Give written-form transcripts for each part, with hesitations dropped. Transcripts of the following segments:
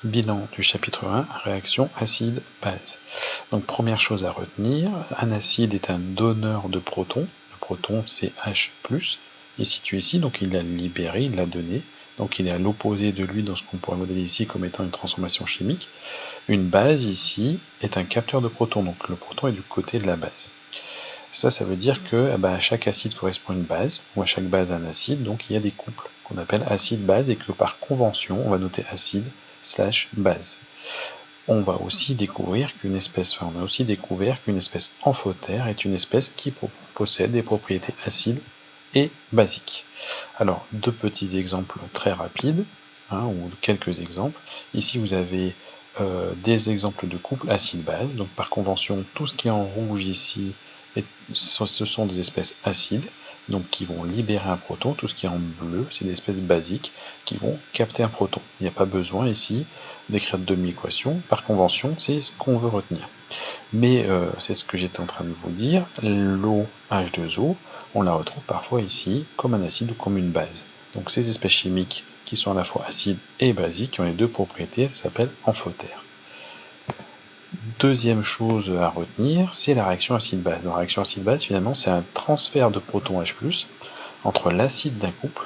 bilan du chapitre 1, réaction acide-base. Donc première chose à retenir, un acide est un donneur de protons. Le proton c'est H+, il est situé ici, donc il l'a libéré, il l'a donné. Donc il est à l'opposé de lui dans ce qu'on pourrait modéliser ici comme étant une transformation chimique. Une base ici est un capteur de protons, donc le proton est du côté de la base. Ça veut dire que à chaque acide correspond à une base, ou à chaque base à un acide, donc il y a des couples qu'on appelle acide-base et que par convention, on va noter acide/base. On va aussi découvrir qu'une espèce, on a aussi découvert qu'une espèce amphotère est une espèce qui possède des propriétés acides et basiques. Alors, deux petits exemples très rapides, ou quelques exemples. Ici, vous avez des exemples de couples acide-base. Donc, par convention, tout ce qui est en rouge ici, ce sont des espèces acides, donc qui vont libérer un proton. Tout ce qui est en bleu, c'est des espèces basiques qui vont capter un proton. Il n'y a pas besoin ici d'écrire de demi-équation. Par convention, c'est ce qu'on veut retenir. Mais c'est ce que j'étais en train de vous dire, l'eau H2O, on la retrouve parfois ici comme un acide ou comme une base. Donc ces espèces chimiques qui sont à la fois acides et basiques, qui ont les deux propriétés, elles s'appellent amphotères. Deuxième chose à retenir, c'est la réaction acide-base. La réaction acide-base, finalement, c'est un transfert de protons H+, entre l'acide d'un couple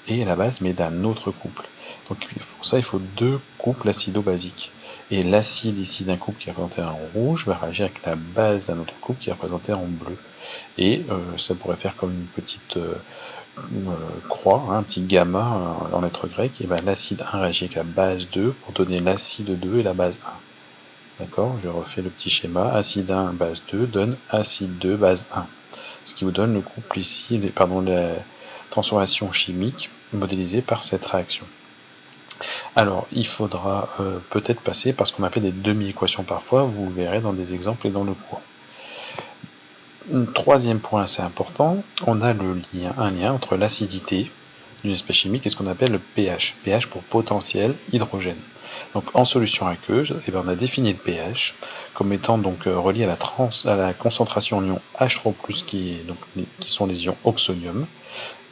et la base, mais d'un autre couple. Donc pour ça, il faut deux couples acido-basiques. Et l'acide ici d'un couple qui est représenté en rouge va réagir avec la base d'un autre couple qui est représenté en bleu. Et ça pourrait faire comme une petite croix, un petit gamma en lettres grecques. Et l'acide 1 réagit avec la base 2 pour donner l'acide 2 et la base 1. D'accord, je refais le petit schéma. Acide 1, base 2 donne acide 2, base 1. Ce qui vous donne le couple ici, la transformation chimique modélisée par cette réaction. Alors, il faudra peut-être passer par ce qu'on appelle des demi-équations parfois, vous le verrez dans des exemples et dans le cours. Un troisième point assez important, on a un lien entre l'acidité d'une espèce chimique et ce qu'on appelle le pH. pH pour potentiel hydrogène. Donc en solution aqueuse, on a défini le pH comme étant donc relié à la concentration en ion H3+, qui sont les ions oxonium,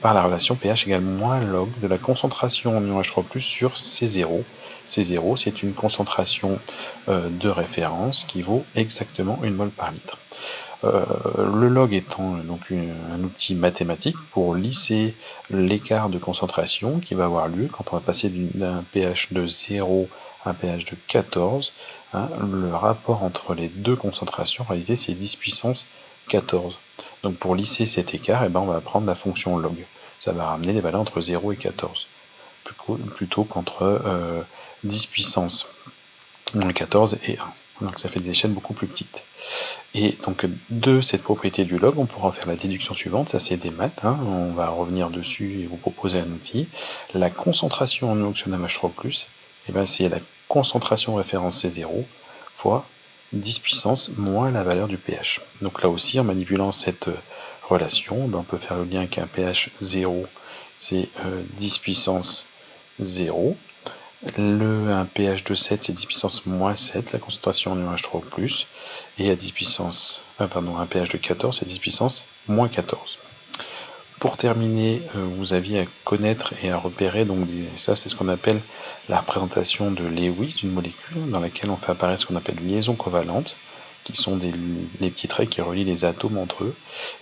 par la relation pH égale moins log de la concentration en ion H3+, sur C0. C0, c'est une concentration de référence qui vaut exactement 1 mol par litre. Le log étant donc un outil mathématique pour lisser l'écart de concentration qui va avoir lieu quand on va passer d'un pH de 0 à un pH de 14. Le rapport entre les deux concentrations, en réalité, c'est 10 puissance 14. Donc pour lisser cet écart, on va prendre la fonction log. Ça va ramener les valeurs entre 0 et 14, plutôt qu'entre 10 puissance 14 et 1. Donc ça fait des échelles beaucoup plus petites. Et donc de cette propriété du log, on pourra faire la déduction suivante, ça c'est des maths, on va revenir dessus et vous proposer un outil. La concentration en oxonium H3+, c'est la concentration référence C0 fois 10 puissance moins la valeur du pH. Donc là aussi, en manipulant cette relation, on peut faire le lien qu'un pH 0, c'est 10 puissance 0. Un pH de 7, c'est 10 puissance moins 7, la concentration en ion H3+, et à 10 puissance, un pH de 14, c'est 10 puissance moins 14. Pour terminer, vous aviez à connaître et à repérer, donc ça c'est ce qu'on appelle la représentation de Lewis d'une molécule, dans laquelle on fait apparaître ce qu'on appelle liaisons covalentes, qui sont les petits traits qui relient les atomes entre eux,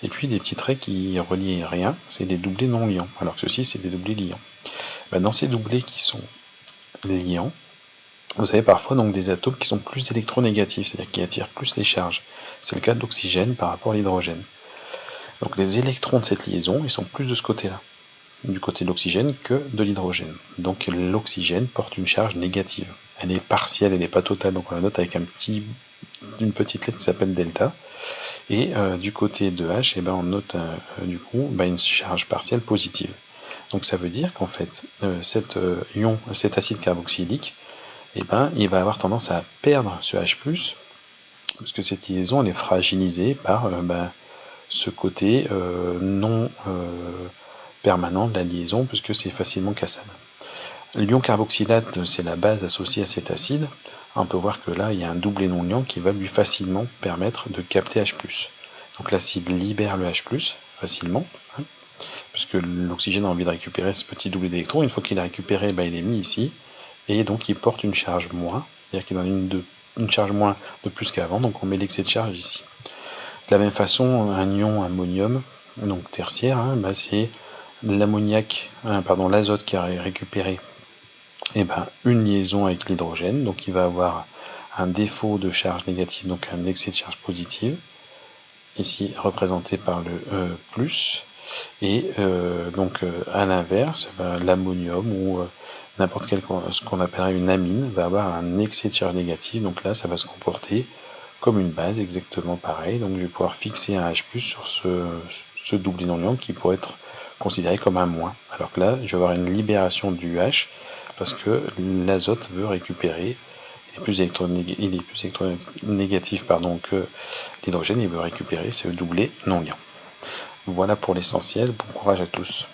et puis des petits traits qui relient rien, c'est des doublés non liants, alors que ceux-ci c'est des doublés liants. Dans ces doublés qui sont liants, vous avez parfois donc des atomes qui sont plus électronégatifs, c'est-à-dire qui attirent plus les charges. C'est le cas de l'oxygène par rapport à l'hydrogène. Donc les électrons de cette liaison, ils sont plus de ce côté-là, du côté de l'oxygène que de l'hydrogène. Donc l'oxygène porte une charge négative. Elle est partielle, elle n'est pas totale, donc on la note avec une petite lettre qui s'appelle delta. Et du côté de H, on note une charge partielle positive. Donc ça veut dire qu'en fait, cet acide carboxylique, il va avoir tendance à perdre ce H+, parce que cette liaison elle est fragilisée par ce côté non permanent de la liaison, puisque c'est facilement cassable. L'ion carboxylate, c'est la base associée à cet acide. On peut voir que là, il y a un doublé non liant qui va lui facilement permettre de capter H+. Donc l'acide libère le H+, facilement, puisque l'oxygène a envie de récupérer ce petit doublé d'électrons. Une fois qu'il est récupéré, il est mis ici, et donc il porte une charge moins, c'est-à-dire qu'il donne une charge moins de plus qu'avant, donc on met l'excès de charge ici. De la même façon, un ion ammonium, donc tertiaire, hein, bah c'est l'ammoniac, pardon, l'azote qui a récupéré une liaison avec l'hydrogène, donc il va avoir un défaut de charge négative, donc un excès de charge positive, ici représenté par le plus, et à l'inverse, l'ammonium ou n'importe quel, ce qu'on appellerait une amine, va avoir un excès de charge négative, donc là ça va se comporter comme une base, exactement pareil, donc je vais pouvoir fixer un H+, sur ce double non-ion qui pourrait être considéré comme un moins, alors que là je vais avoir une libération du H, parce que l'azote veut récupérer, il est plus électronégatif que l'hydrogène, il veut récupérer ce doublé non-ion. Voilà pour l'essentiel, bon courage à tous.